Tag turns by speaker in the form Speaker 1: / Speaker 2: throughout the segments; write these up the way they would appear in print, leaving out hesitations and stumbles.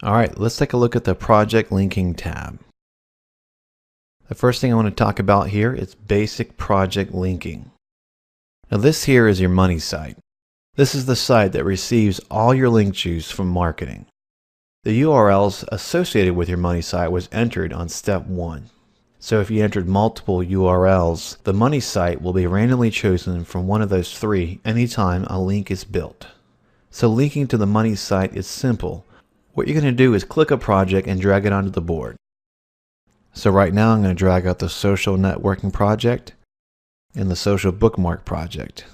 Speaker 1: Alright, let's take a look at the Project Linking tab. The first thing I want to talk about here is basic project linking. Now this here is your money site. This is the site that receives all your link juice from marketing. The URLs associated with your money site was entered on step 1. So if you entered multiple URLs, the money site will be randomly chosen from one of those 3 anytime a link is built. So linking to the money site is simple. What you're going to do is click a project and drag it onto the board. So right now I'm going to drag out the social networking project and the social bookmark project.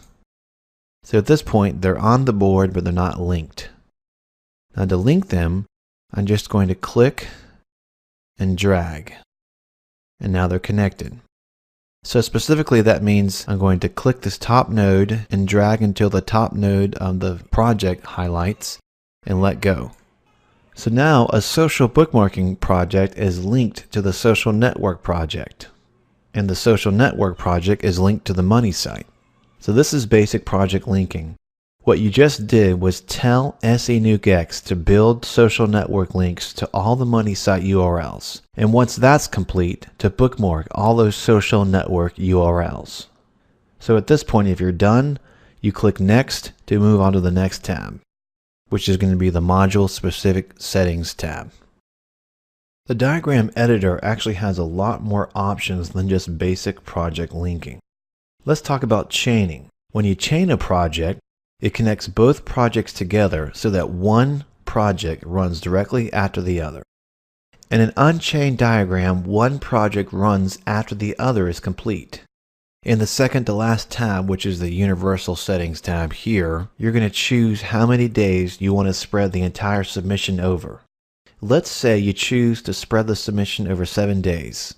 Speaker 1: So at this point they're on the board but they're not linked. Now to link them, I'm just going to click and drag. And now they're connected. So specifically that means I'm going to click this top node and drag until the top node of the project highlights and let go. So now a social bookmarking project is linked to the social network project. And the social network project is linked to the money site. So this is basic project linking. What you just did was tell SEnuke X to build social network links to all the money site URLs. And once that's complete, to bookmark all those social network URLs. So at this point, if you're done, you click Next to move on to the next tab, which is going to be the Module Specific Settings tab. The diagram editor actually has a lot more options than just basic project linking. Let's talk about chaining. When you chain a project, it connects both projects together so that one project runs directly after the other. In an unchained diagram, one project runs after the other is complete. In the second to last tab, which is the Universal Settings tab here, you're going to choose how many days you want to spread the entire submission over. Let's say you choose to spread the submission over 7 days.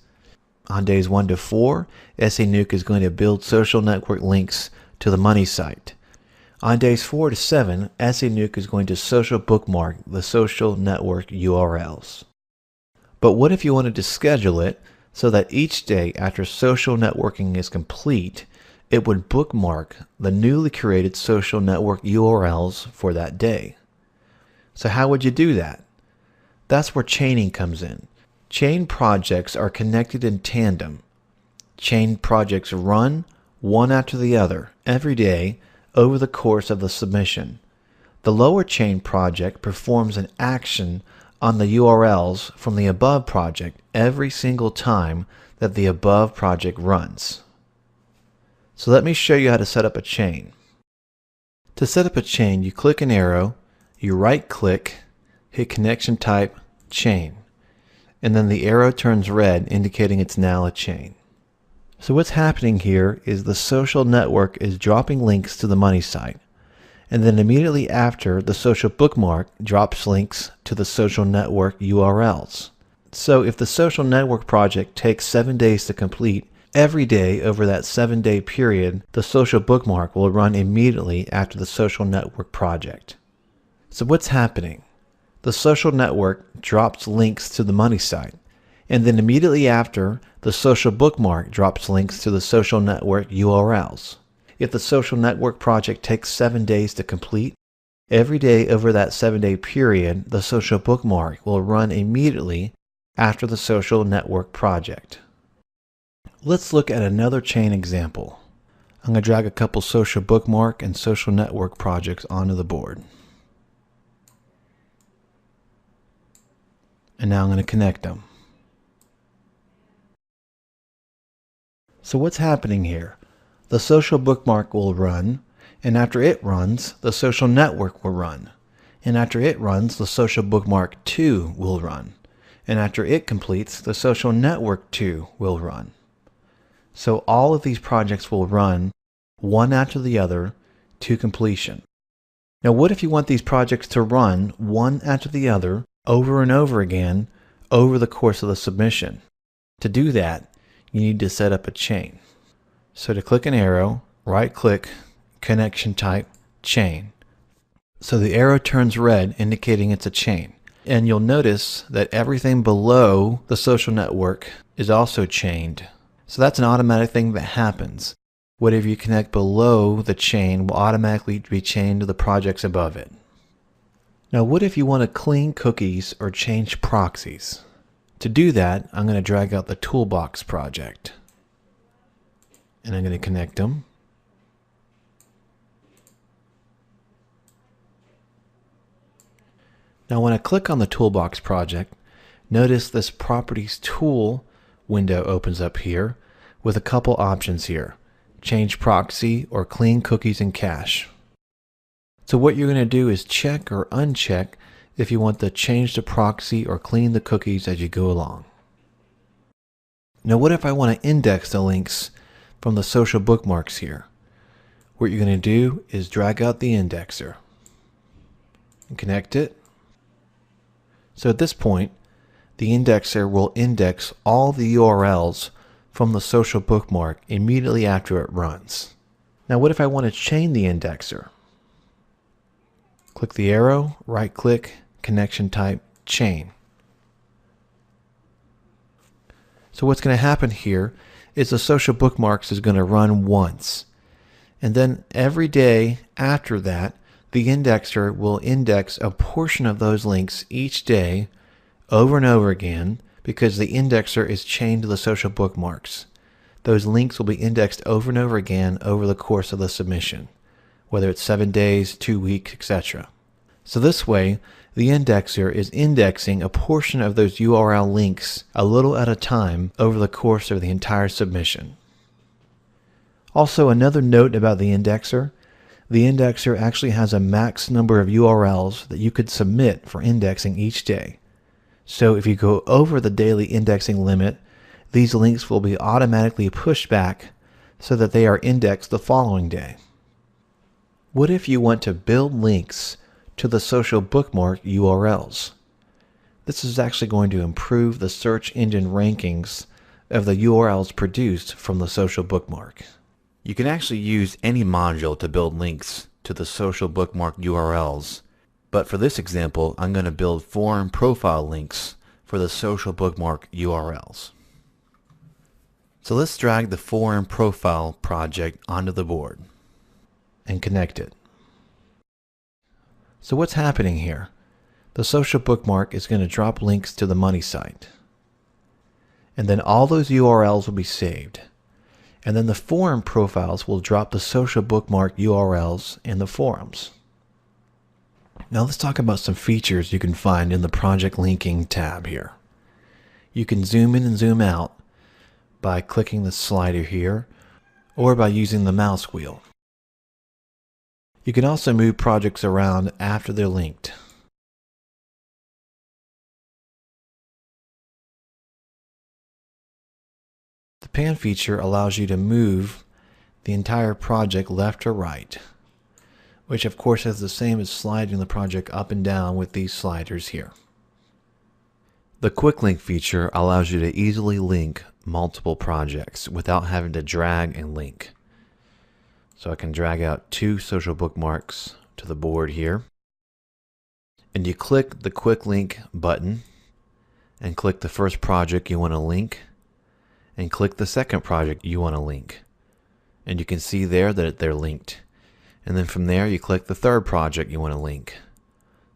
Speaker 1: On days 1 to 4, SEnuke is going to build social network links to the money site. On days 4 to 7, SEnuke is going to social bookmark the social network URLs. But what if you wanted to schedule it so that each day after social networking is complete, it would bookmark the newly created social network URLs for that day? So how would you do that? That's where chaining comes in. Chain projects are connected in tandem. Chain projects run one after the other every day over the course of the submission. The lower chain project performs an action on the URLs from the above project every single time that the above project runs. So let me show you how to set up a chain. To set up a chain, you click an arrow, you right click, hit connection type, chain, and then the arrow turns red indicating it's now a chain. So what's happening here is the social network is dropping links to the money site, and then immediately after, the social bookmark drops links to the social network URLs. So if the social network project takes 7 days to complete, every day over that 7-day period, the social bookmark will run immediately after the social network project. So what's happening? The social network drops links to the money site, and then immediately after, the social bookmark drops links to the social network URLs. If the social network project takes 7 days to complete, every day over that 7-day period, the social bookmark will run immediately after the social network project. Let's look at another chain example. I'm going to drag a couple social bookmark and social network projects onto the board. And now I'm going to connect them. So what's happening here? The social bookmark will run, and after it runs, the social network will run. And after it runs, the social bookmark 2 will run. And after it completes, the social network 2 will run. So all of these projects will run one after the other to completion. Now what if you want these projects to run one after the other over and over again over the course of the submission? To do that, you need to set up a chain. So to click an arrow, right click, connection type, chain. So the arrow turns red indicating it's a chain. And you'll notice that everything below the social network is also chained. So that's an automatic thing that happens. Whatever you connect below the chain will automatically be chained to the projects above it. Now what if you want to clean cookies or change proxies? To do that, I'm going to drag out the toolbox project. And I'm going to connect them. Now when I click on the toolbox project, notice this properties tool window opens up here with a couple options here. Change proxy or clean cookies and cache. So what you're going to do is check or uncheck if you want to change the proxy or clean the cookies as you go along. Now what if I want to index the links from the social bookmarks here? What you're going to do is drag out the indexer and connect it. So at this point, the indexer will index all the URLs from the social bookmark immediately after it runs. Now what if I want to chain the indexer? Click the arrow, right click, connection type, chain. So what's going to happen here is the social bookmarks is going to run once. And then every day after that, the indexer will index a portion of those links each day over and over again because the indexer is chained to the social bookmarks. Those links will be indexed over and over again over the course of the submission, whether it's 7 days, 2 weeks, etc. So this way, the indexer is indexing a portion of those URL links a little at a time over the course of the entire submission. Also, another note about the indexer actually has a max number of URLs that you could submit for indexing each day. So if you go over the daily indexing limit, these links will be automatically pushed back so that they are indexed the following day. What if you want to build links to the social bookmark URLs? This is actually going to improve the search engine rankings of the URLs produced from the social bookmark. You can actually use any module to build links to the social bookmark URLs, but for this example, I'm going to build forum profile links for the social bookmark URLs. So let's drag the forum profile project onto the board and connect it. So what's happening here? The social bookmark is going to drop links to the money site. And then all those URLs will be saved. And then the forum profiles will drop the social bookmark URLs in the forums. Now let's talk about some features you can find in the project linking tab here. You can zoom in and zoom out by clicking the slider here or by using the mouse wheel. You can also move projects around after they're linked. The pan feature allows you to move the entire project left or right, which of course is the same as sliding the project up and down with these sliders here. The quick link feature allows you to easily link multiple projects without having to drag and link. So I can drag out 2 social bookmarks to the board here. And you click the quick link button and click the first project you want to link and click the second project you want to link. And you can see there that they're linked. And then from there you click the third project you want to link.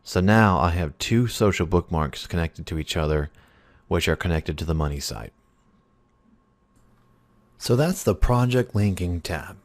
Speaker 1: So now I have 2 social bookmarks connected to each other, which are connected to the money site. So that's the project linking tab.